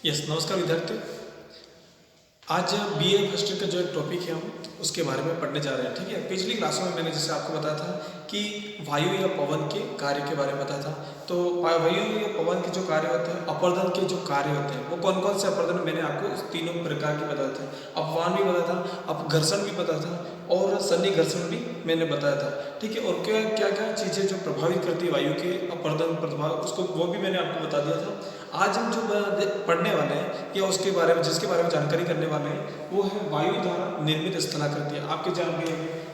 नमस्कार विद्यार्थियों। आज बीए फर्स्ट ईयर का जो एक टॉपिक है हम उसके बारे में पढ़ने जा रहे हैं। ठीक है, पिछली क्लासों में मैंने जैसे आपको बताया था कि वायु या पवन के कार्य के बारे में बताया था। तो वायु या पवन के जो कार्य होते हैं, अपर्दन के जो कार्य होते हैं, वो कौन कौन से अपर्दन मैंने आपको तीनों प्रकार के बताए थे। अपवान भी बताया था, अपघर्षण भी बताया था और सन्निघर्षण भी मैंने बताया था। ठीक है, और क्या क्या क्या चीज़ें जो प्रभावित करती है वायु के अपर्दन प्रभाव, उसको वो भी मैंने आपको बता दिया था। आज हम जो पढ़ने वाले हैं या उसके बारे में जिसके बारे में जानकारी करने वाले हैं वो है वायु द्वारा निर्मित स्थलाकृतियाँ। आपके जान के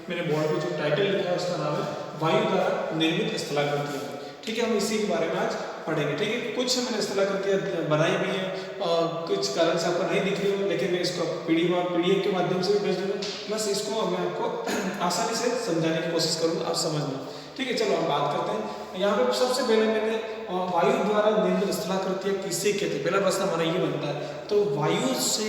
मैंने बोर्ड पे जो टाइटल लिखा है उसका नाम है वायु द्वारा निर्मित स्थलाकृतियाँ। ठीक है, हम इसी के बारे में आज पढ़ेंगे। ठीक है, कुछ मैंने स्थलाकृतियाँ बनाई भी हैं और कुछ कारण से आपको नहीं दिख रही हो, लेकिन मैं इसको पीडीएफ के माध्यम से भी भेज दूँगा। प्लस इसको मैं आपको आसानी से समझाने की कोशिश करूँगा, आप समझना। ठीक है, चलो हम बात करते हैं। यहाँ पे सबसे पहले मैंने वायु द्वारा निर्मित स्थलाकृतियाँ किसे कहते हैं, पहला प्रश्न हमारा ये बनता है। तो वायु से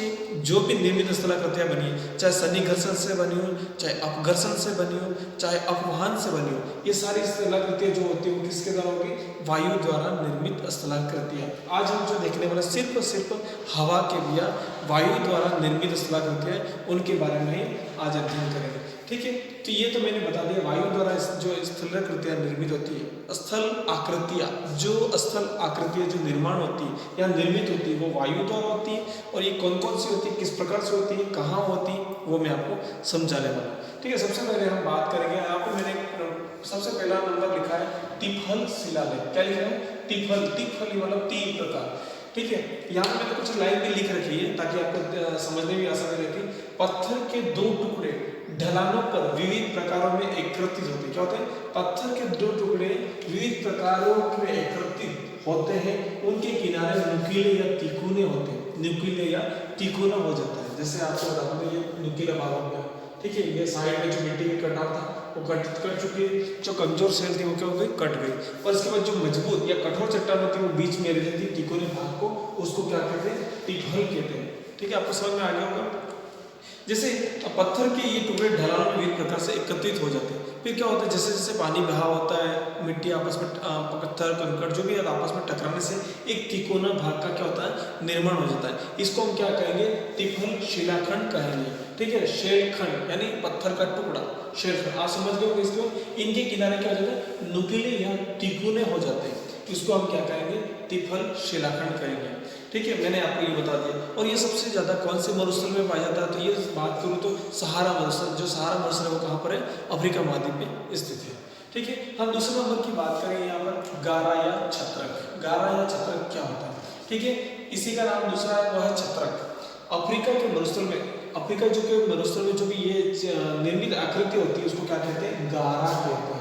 जो भी निर्मित स्थलाकृतियाँ बनी है, चाहे सन्निघर्षण से बनी हो, चाहे अपघर्षण से बनी हो, चाहे अपवहन से बनी हो, ये सारी स्थलाकृतियाँ जो होती है वो किसके द्वारा होगी? वायु द्वारा निर्मित स्थलाकृतियाँ। आज हम जो देखने वाले सिर्फ और सिर्फ हवा के या वायु द्वारा निर्मित स्थलाकृतियाँ, उनके बारे में ही आज अध्ययन करेंगे। ठीक है, तो ये तो मैंने बता दिया वायु द्वारा जो स्थलाकृतियाँ निर्मित होती है। स्थल आकृतियाँ, जो स्थल आकृतियाँ जो निर्माण होती है या निर्मित होती है वो वायु द्वारा होती है। और ये कौन कौन सी होती है, किस प्रकार से होती है, कहाँ होती है, वो मैं आपको समझाने वाला हूँ। ठीक है, सबसे पहले हम बात करेंगे। यहाँ पे मैंने सबसे पहला नंबर लिखा है तिफल शिलालेख। क्या लिखा है? तिफल। तिफल मतलब 3 प्रकार। ठीक है, यहाँ पे मैंने कुछ लाइन भी लिख रखी है ताकि आपको समझने में आसानी रहती। पत्थर के 2 टुकड़े ढलानों पर विविध प्रकारों में एकत्रित होते हैं। क्या होते हैं? पत्थर के 2 टुकड़े विविध प्रकारों में एकत्रित होते हैं। उनके किनारे नुकीले या तिकोने होते हैं। नुकीले या तिकोना हो जाता है। जैसे आपको बता दूं, ये नुकीला भाग हो गया। ठीक है, ये साइड में जो मिट्टी के कटाव था वो कट चुकी है। जो कमजोर सेल थी वो क्या हो गई? कट गई। और इसके बाद जो मजबूत या कठोर चट्टान होती है वो बीच में रह जाती है तिकोने भाग को, उसको क्या कहते हैं? तिफल कहते हैं। ठीक है, आपको समझ में आ गया होगा। जैसे पत्थर के ये टुकड़े ढलानों में विभिन्न प्रकार से एकत्रित हो जाते हैं। फिर क्या होता है? जैसे जैसे पानी बहा होता है, मिट्टी आपस में पत्थर कंकड़ जो भी है आपस में टकराने से एक तिकोना भाग का क्या होता है? निर्माण हो जाता है। इसको हम क्या कहेंगे? तिफल शिलाखंड कहेंगे। ठीक है, शैलखंड यानी पत्थर का टुकड़ा, शैलखंड। आप समझ गए होंगे इसको। इनके किनारे क्या हो जाता है? नुकीले या तिकोने हो जाते हैं। इसको हम क्या कहेंगे? तिफल शिलाखंड कहेंगे। ठीक है, मैंने आपको ये बता दिया। और ये सबसे ज़्यादा कौन से मरुस्थल में पाया जाता है? तो ये बात करूँ तो सहारा मरुस्थल। जो सहारा मरुस्थल है वो कहाँ पर है? अफ्रीका महाद्वीप में स्थित है। ठीक है, हम दूसरे नंबर की बात करेंगे यहाँ पर गारा या छत्रक। गारा या छत्रक क्या होता है? ठीक है, इसी का नाम दूसरा है वो है छत्रक। अफ्रीका के मरुस्थल में, अफ्रीका जो के मरुस्थल में जो भी ये निर्मित आकृति होती है उसको क्या कहते हैं? गारा कहते हैं।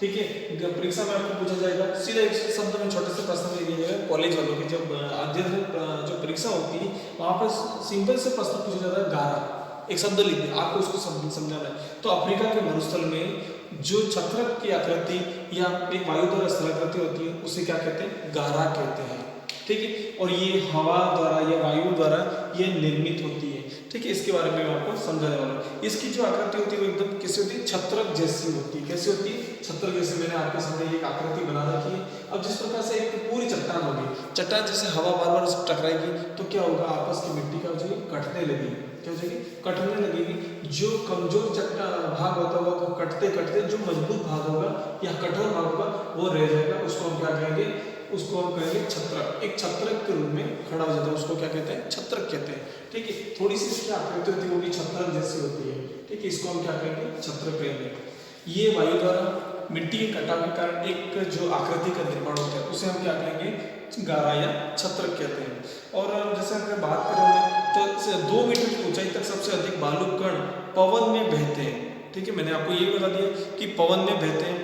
ठीक है, परीक्षा में आपको पूछा जाएगा सीधा एक शब्द में छोटे से प्रश्न में दिया जाएगा। कॉलेज वालों की जब अध्ययन जो परीक्षा होती है वहाँ पर सिंपल से प्रश्न पूछा जाता है गारा। एक शब्द लिख दें, आपको उसको समझाना है। तो अफ्रीका के मरुस्थल में जो छत्रक की आकृति या एक वायु द्वारा स्थलाकृति होती है उसे क्या कहते हैं? गारा कहते हैं। ठीक है, और ये हवा द्वारा या वायु द्वारा ये निर्मित होती है। ठीक है, इसके बारे में मैं आपको समझाने वाला हूँ। इसकी जो आकृति होती है वो एकदम कैसी होती है? छत्रक जैसी होती है। कैसी होती है? छत्रक जैसे। मैंने आपके सामने एक आकृति बना रखी है। अब जिस प्रकार से एक पूरी चट्टान होगी, चट्टान जैसे हवा बार बार टकराएगी तो क्या होगा? आपस की मिट्टी का जो कटने लगेगी। क्या हो जाएगी? कटने लगेगी। जो कमजोर भाग होता होगा वो कटते कटते जो मजबूत भाग होगा या कठोर भाग होगा वो रह जाएगा। उसको हम क्या कहेंगे? उसको हम कहेंगे छत्रक। एक छत्रक के रूप में खड़ा हो जाता है, उसको क्या कहते हैं? छत्रक कहते हैं। ठीक है, थोड़ी सी इसकी आकृति होती है वो भी छत्रक जैसी होती है। ठीक है, इसको हम क्या कहेंगे? छत्रक कहेंगे। ये वायु द्वारा मिट्टी के कटाव के कारण एक जो आकृति का निर्माण होता है उसे हम क्या कहेंगे? गारा या छत्रक कहते हैं। और जैसे अगर बात करें तो 2 मीटर की ऊंचाई तक सबसे अधिक बालू कण पवन में बहते हैं। ठीक है, मैंने आपको ये बता दिया कि पवन में बहते हैं,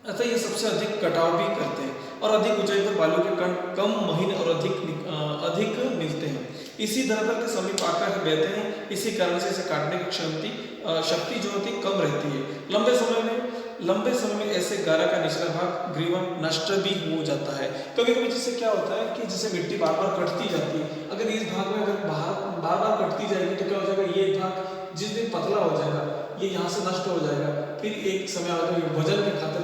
अतः ये सबसे अधिक कटाव भी करते हैं। और अधिक ऊंचाई पर बालू के कण कम महीन और अधिक मिलते हैं। इसी धरातल के समीप आकर बहते हैं। इसी कारण से इसे काटने की शक्ति जो होती है कम रहती है। लंबे समय में ऐसे गारा का निचला भाग ग्रीवा नष्ट भी हो जाता है। कभी कभी जिससे क्या होता है कि जैसे मिट्टी बार बार कटती जाती है, अगर इस भाग में अगर बार बार कटती जाएगी तो क्या हो जाएगा? ये भाग जिस दिन पतला हो जाएगा ये यहाँ से नष्ट हो जाएगा। फिर एक समय आएगा वजन के खातिर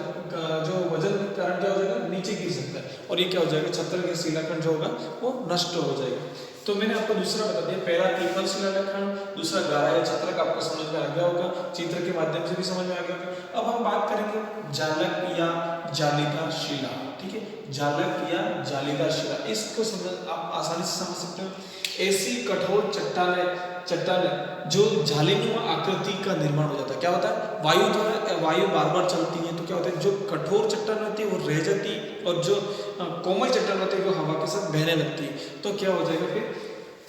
जो वजन के कारण क्या हो जाएगा, नीचे गिर सकता है और ये क्या हो जाएगा, छत्र का शिलाखंड जो होगा वो नष्ट हो जाएगा। तो मैंने आपको दूसरा बता दिया, पहला त्रिफल शिलाखंड, दूसरा गारा या छत्र का आपको समझ में आ गया होगा, चित्र के माध्यम से भी समझ में आ गया होगा। अब हम बात करेंगे जालक या जालीदार शिला, ठीक है, जालक या जालीदार शिला, इसको समझ आप आसानी से समझ सकते हो। ऐसी कठोर चट्टान जो जालीनुमा आकृति का निर्माण हो जाता है। क्या होता है, वायु बार बार चलती है तो क्या होता है, जो कठोर चट्टान होती है वो रह जाती है और जो कोमल चट्टान होती है वो हवा के साथ बहने लगती है। तो क्या हो जाएगा,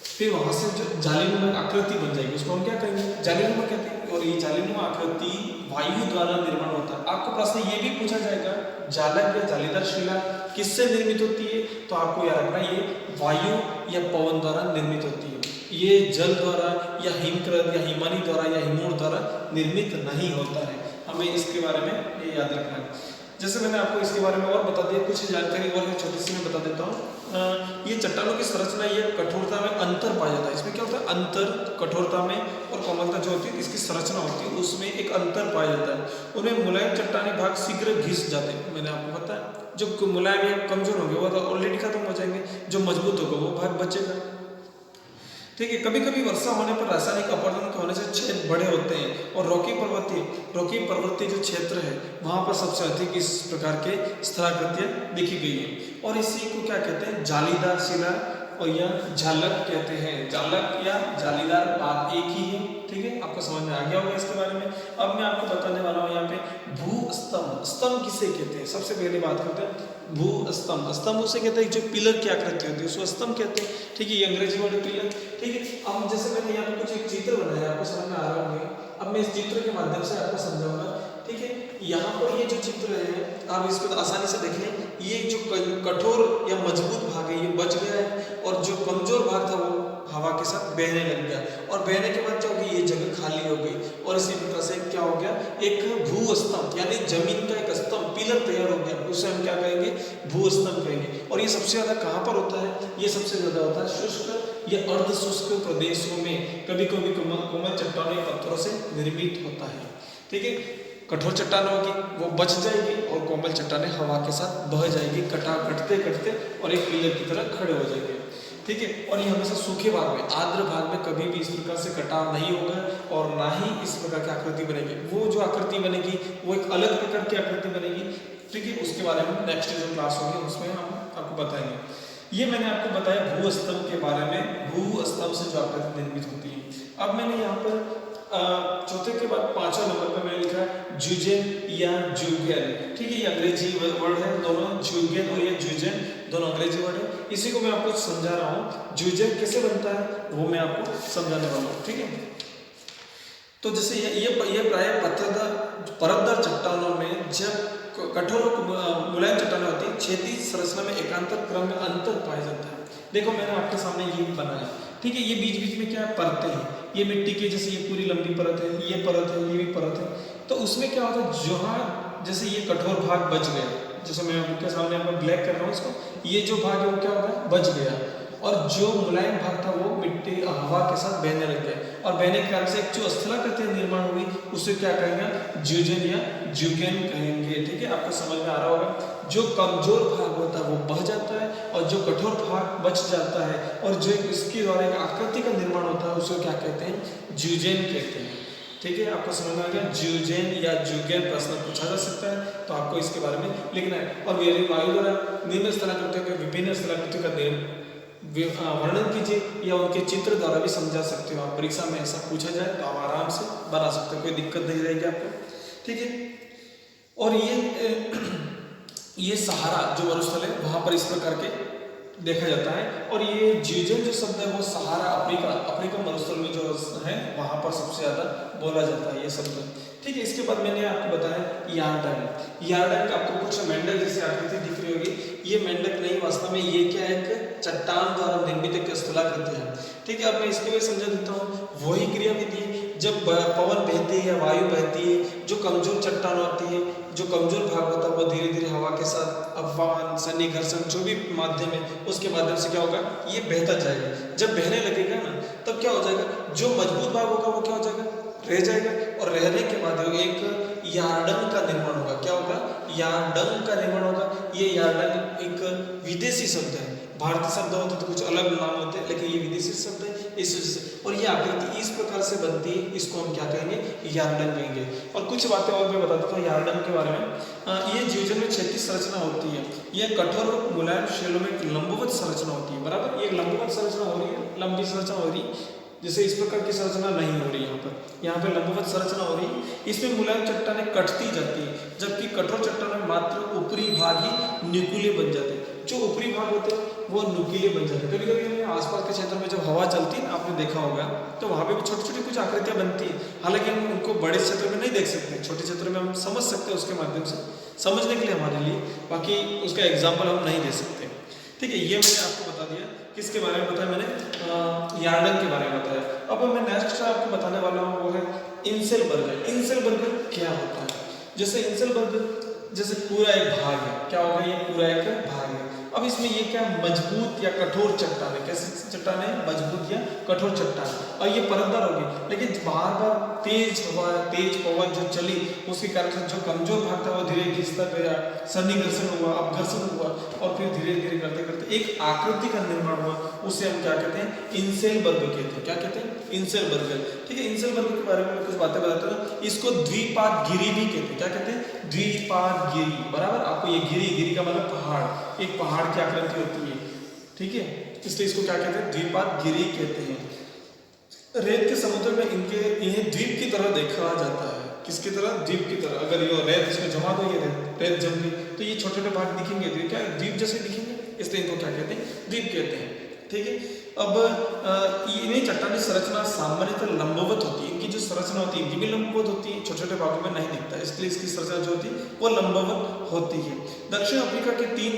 फिर वहां से जो जालीनुमा आकृति बन जाएगी, उसको हम क्या कहेंगे, जालीनुमा कहते हैं। और ये जालीनुमा आकृति वायु द्वारा निर्माण होता है। आपको प्रश्न ये भी पूछा जाएगा, जालक या जालीदार शिला किससे निर्मित होती है, तो आपको याद रखना ये वायु या पवन द्वारा निर्मित होती है। ये जल द्वारा या हिमक्रद या हिमानी द्वारा या हिमोर द्वारा निर्मित नहीं होता है। हमें इसके बारे में ये याद रखना है। जैसे मैंने आपको इसके बारे में और बता दिया, कुछ जानकारी और छोटी सी मैं बता देता हूँ। ये चट्टानों की संरचना, ये कठोरता में अंतर पाया जाता है। इसमें क्या होता है, अंतर कठोरता में और कोमलता जो होती है इसकी संरचना होती है, उसमें एक अंतर पाया जाता है। उनमें मुलायम चट्टानी भाग शीघ्र घिस जाते हैं। मैंने आपको बताया, जो मुलायम या कमजोर होंगे वो तो ऑलरेडी खत्म हो जाएंगे, जो मजबूत होगा वो भाग बचेगा, ठीक है। कभी कभी वर्षा होने पर रासायनिक अपरदन के होने से छेद बड़े होते हैं और रोकी पर्वतीय जो क्षेत्र है वहां पर सबसे अधिक इस प्रकार के स्थलाकृतियां देखी गई है। और इसी को क्या कहते हैं, जालीदार शिला और या जालक कहते हैं। जालक या जालीदार बात एक ही है, ठीक है, आपको समझ में आ गया होगा इसके बारे में। अब मैं आपको बताने वाला हूँ यहाँ पे भू स्तंभ। स्तंभ किसे कहते हैं, सबसे पहले बात करते हैं भू स्तंभ। स्तंभ उसे कहते हैं जो पिलर की आकृति होती है, उसको स्तंभ कहते हैं, ठीक है, ये अंग्रेजी वर्ड पिलर, ठीक है। अब जैसे मैंने यहाँ पे कुछ एक चित्र बनाया, आपको समझ में आ रहा होगा। अब मैं इस चित्र के माध्यम से आपको समझाऊंगा, ठीक है। यहाँ पर ये जो चित्र है आप इसको आसानी से देखें, ये जो कठोर या मजबूत भाग है ये बच गया है और जो कमजोर भाग था वो हवा के साथ बहने लग गया और बहने के बाद क्या हो गया, ये जगह खाली हो गई और इसी प्रकार से क्या हो गया, एक भू स्तंभ यानी जमीन का एक स्तंभ पिलर तैयार हो गया, उसे हम क्या कहेंगे, भू स्तंभ कहेंगे। और ये सबसे ज्यादा कहाँ पर होता है, ये सबसे ज्यादा होता है शुष्क या अर्ध शुष्क प्रदेशों में, कभी कभी कोमल चट्टानों पत्थरों से निर्मित होता है, ठीक है। कठोर चट्टान होगी वो बच जाएगी और कोमल चट्टानें हवा के साथ बह जाएगी, कटते कटते और एक पिलर की तरह खड़े हो जाएंगे, ठीक है। और ये हमेशा सूखे भाग में, आर्द्र भाग में कभी भी इस प्रकार से कटाव नहीं होगा और ना ही इस प्रकार की आकृति बनेगी। वो जो आकृति बनेगी वो एक अलग प्रकार की आकृति बनेगी, ठीक है। उसके बारे में नेक्स्ट जो क्लास होगी उसमें हम आपको बताएंगे। ये मैंने आपको बताया भू स्तंभ के बारे में, भू स्तंभ से जो आकृति निर्मित होती है। अब मैंने यहाँ पर चौथे के बाद पांचवा नंबर पर मैंने लिखा है जुजेन या जुगेन, ठीक है। ये अंग्रेजी वर्ड है दोनों, जुगेन और ये जुजेन दोनों अंग्रेजी वर्ड है। इसी को मैं आपको समझा रहा हूँ, जुजेन कैसे बनता है वो मैं आपको समझाने वाला हूँ, ठीक है। तो जैसे ये प्राय परतदार चट्टानों में जब कठोर मुलायम चट्टानें होती है, क्षैतिज संरचना में एकांतर क्रम में अंतर पाया जाता है। देखो मैंने आपके सामने ये बनाया, ठीक है। ये बीच बीच में क्या है, परतें हैं, ये मिट्टी की, जैसे ये पूरी लंबी परत है, ये परत है, ये भी परत है। तो उसमें क्या होता है, जहाँ जैसे ये कठोर भाग बच गया, जैसे मैं आपके सामने आपको ब्लैक कर रहा हूँ इसको, ये जो भाग है वो क्या होगा, बच गया और जो मुलायम भाग था वो मिट्टी हवा के साथ बहने लग गया और बहने के कारण से एक जो स्थलाकृति निर्माण हुई उसे क्या कहेंगे, ज्यूजेन या ज्यूगेन कहेंगे, ठीक है। आपको समझ में आ रहा होगा। जो कमजोर भाग होता है वो बह जाता है और जो कठोर भाग बच जाता है और जो इसके द्वारा एक आकृति का निर्माण होता है उसको क्या कहते हैं, ज्यूजेन कहते हैं, ठीक है। आपको समझ में आ गया, ज्यूजेन या ज्यूगेन प्रश्न पूछा जा सकता है तो आपको इसके बारे में लिखना है। और वायु द्वारा निम्न स्थलाकृतियों के विभिन्न स्थलाकृतियों का वर्णन कीजिए या उनके चित्र द्वारा भी समझा सकते हो आप। परीक्षा में ऐसा पूछा जाए तो आप आराम से बना सकते हो, कोई दिक्कत नहीं रहेगी आपको, ठीक है। और ये सहारा जो मरुस्थल है वहां पर इस प्रकार के देखा जाता है। और ये ज्यूजेन जो शब्द है वो सहारा अफ्रीका मरुस्थल में जो है वहां पर सबसे ज्यादा बोला जाता है ये शब्द, ठीक है। इसके बाद मैंने आपको बताया यार्डंग आपको कुछ मेंढक जैसी आकृति दिख रही होगी, ये मेंढक नहीं, वास्तव में ये क्या है, एक चट्टान द्वारा निर्मित एक स्थलाकृति है, ठीक है। अब मैं इसके लिए समझा देता हूँ। वही क्रियाविधि जब पवन बहती है या वायु बहती है, जो कमजोर चट्टान होती है, जो कमजोर भाग होता है वो धीरे धीरे हवा के साथ अफवाहन सन्नी घर्षण जो भी माध्यम है उसके माध्यम से क्या होगा, ये बहता जाएगा। जब बहने लगेगा ना तब क्या हो जाएगा, जो मजबूत भाग होगा वो क्या हो जाएगा, रह जाएगा और रहने के बाद एक यार्डंग का निर्माण होगा। क्या होगा? यार्डंग का निर्माण होगा। ये यार्डंग एक विदेशी शब्द है, भारतीय शब्द होते तो कुछ अलग नाम होते हैं, लेकिन ये विदेशी शब्द है इस वजह से। और ये आकृति इस प्रकार से बनती है, इसको हम क्या कहेंगे? यार्डंग कहेंगे। और कुछ बातें और मैं बताता हूँ यार्डंग के बारे में। ये जीवजल में क्षैतिज संरचना होती है, यह कठोर और मुलायम शैलों में एक लंबवत संरचना होती है। बराबर, ये लंबवत संरचना हो रही है, लंबी संरचना हो रही है, जैसे इस प्रकार की संरचना नहीं हो रही यहाँ पे लंबवत संरचना हो रही है। इसमें मुलायम चट्टानें कटती जाती है, जबकि कठोर चट्टानों में मात्र ऊपरी भाग ही नुकीले बन जाते हैं। जो ऊपरी भाग होते हैं वो नुकीले बन जाते हैं। कभी कभी हमें आसपास के क्षेत्र में जब हवा चलती है ना, आपने देखा होगा, तो वहाँ पे भी छोटी छोटी कुछ आकृतियाँ बनती है। हालांकि हम उनको बड़े क्षेत्र में नहीं देख सकते, छोटे क्षेत्र में हम समझ सकते हैं उसके माध्यम से, समझने के लिए हमारे लिए, बाकी उसका एग्जाम्पल हम नहीं दे सकते। ठीक है, ये मैंने आपको बता दिया। किसके बारे में बताया मैंने? यार्डंग के बारे में बताया। अब मैं नेक्स्ट आपको बताने वाला हूँ वो है इंसेलबर्गर। इंसेलबर्गर क्या होता है? जैसे इंसेलबर्गर जैसे पूरा एक भाग है, क्या होगा? ये पूरा एक भाग है। अब इसमें ये क्या मजबूत या कठोर चट्टान है? कैसी चट्टान है? मजबूत या कठोर चट्टान। और ये परतदार होगी, लेकिन बार बार तेज हवा, तेज पवन जो चली, उसके कारण से जो कमजोर भाग था वो धीरे घिसता गया, सन्निकर्षण हुआ, अपघर्षण हुआ, और फिर धीरे धीरे करते करते एक आकृति का निर्माण हुआ। उसे हम क्या कहते हैं? इंसेलबर्ग कहते हैं। क्या कहते हैं? इंसेलबर्गर। ठीक है, इंसेलबर्ग के बारे में मैं कुछ बातें बताता हूँ। इसको द्विपाद गिरी भी कहते हैं। क्या कहते हैं? द्विपाद गिरी। बराबर, आपको ये गिरी, गिरी का मतलब पहाड़, एक पहाड़ की आकृति होती है। ठीक है, इसलिए इसको क्या कहते हैं? द्विपाद गिरी कहते हैं। रेत के समुद्र में इन्हें द्वीप की तरह देखा जाता है। किसकी तरह? द्वीप की तरह। अगर ये रेत इसमें जमा तो ये रेत जम गई तो ये छोटे छोटे भाग दिखेंगे, तो क्या द्वीप जैसे दिखेंगे, इसलिए इनको क्या कहते हैं? द्वीप कहते हैं। ठीक है, अब इन्हें चट्टानी संरचना सामान्यतः लंबवत होती है। इनकी जो संरचना होती है इनकी भी लंबवत होती है, छोटे छोटे भागों में नहीं दिखता, इसलिए इसकी संरचना जो होती है वो लंबवत होती है। दक्षिण अफ्रीका की तीन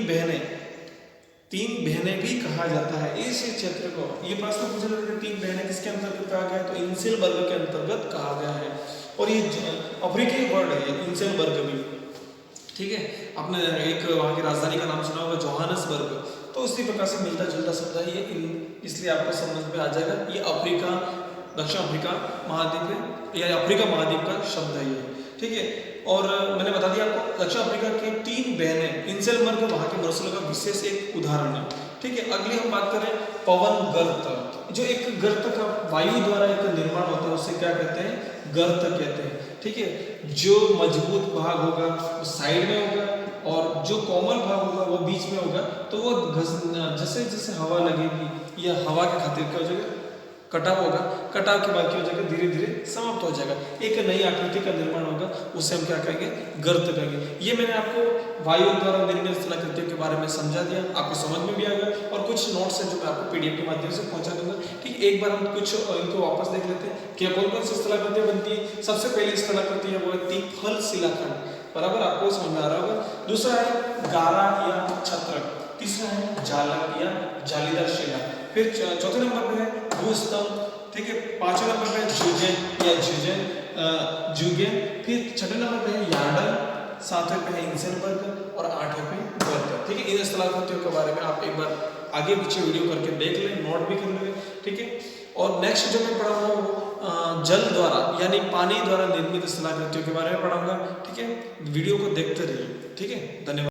बहनें भी कहा जाता है इस क्षेत्र को। ये प्रश्न पूछा जाता है, तीन बहनें किसके अंतर्गत कहा गया है? तो इंसेलबर्ग के अंतर्गत कहा गया है। और ये अफ्रीकी वर्ड है इंसेलबर्ग भी। ठीक है, आपने एक वहाँ की राजधानी का नाम सुना होगा, जोहानसबर्ग, तो उसी प्रकार से मिलता जुलता शब्द है ये, इसलिए आपको समझ में आ जाएगा ये अफ्रीका, दक्षिण अफ्रीका महाद्वीप है, या अफ्रीका महाद्वीप का शब्द है ये। ठीक है, और मैंने बता दिया आपको दक्षिण अफ्रीका की तीन बहनें, इंसेलबर्ग वहाँ के मरुस्थल का विशेष एक उदाहरण है। ठीक है, अगली हम बात करें पवन गर्त। जो एक गर्त का वायु द्वारा एक निर्माण होता है उसे क्या कहते हैं? गर्त कहते हैं। ठीक है, जो मजबूत भाग होगा वो साइड में होगा, और जो कोमल भाग होगा वो बीच में होगा। तो वो जैसे जैसे हवा लगेगी या हवा के खातिर क्या हो जाएगा? कटाव होगा, कटाव के बाद क्या हो जाएगा? धीरे धीरे समाप्त हो जाएगा, एक नई आकृति का निर्माण होगा, उसे हम क्या कहेंगे? गर्त कहेंगे। ये मैंने आपको वायु द्वारा निर्मित स्थलाकृतियों के बारे में समझा दिया, आपको समझ में भी आ गया। और कुछ नोट्स हैं जो मैं आपको पीडीएफ के माध्यम से पहुंचा दूंगा। ठीक, एक बार हम कुछ इनको वापस देख लेते हैं कि कौन कौन सी स्थलाकृतियां बनती है। सबसे पहली स्थलाकृति है वो है तिफल शिलाखंड। बराबर, आपको समझ में आ रहा होगा। दूसरा है गारा या छत्रक। तीसरा है जालक या जालीदार शिला। फिर चौथे नंबर पे है भूस्तंभ। ठीक है, पांचवें नंबर पे जुगेन या जुगेन। फिर छठे नंबर पे है यार्डन, सातवें पे है इंसेलबर्ग, और आठवें पे गर्त। ठीक है, इन स्थलाकृतियों के बारे में आप एक बार आगे पीछे वीडियो करके देख लें, नोट भी कर लें। ठीक है, और नेक्स्ट जो मैं पढ़ाऊंगा वो जल द्वारा यानी पानी द्वारा निर्मित स्थलाकृतियों के बारे में पढ़ाऊंगा। ठीक है, वीडियो को देखते रहिए। ठीक है, धन्यवाद।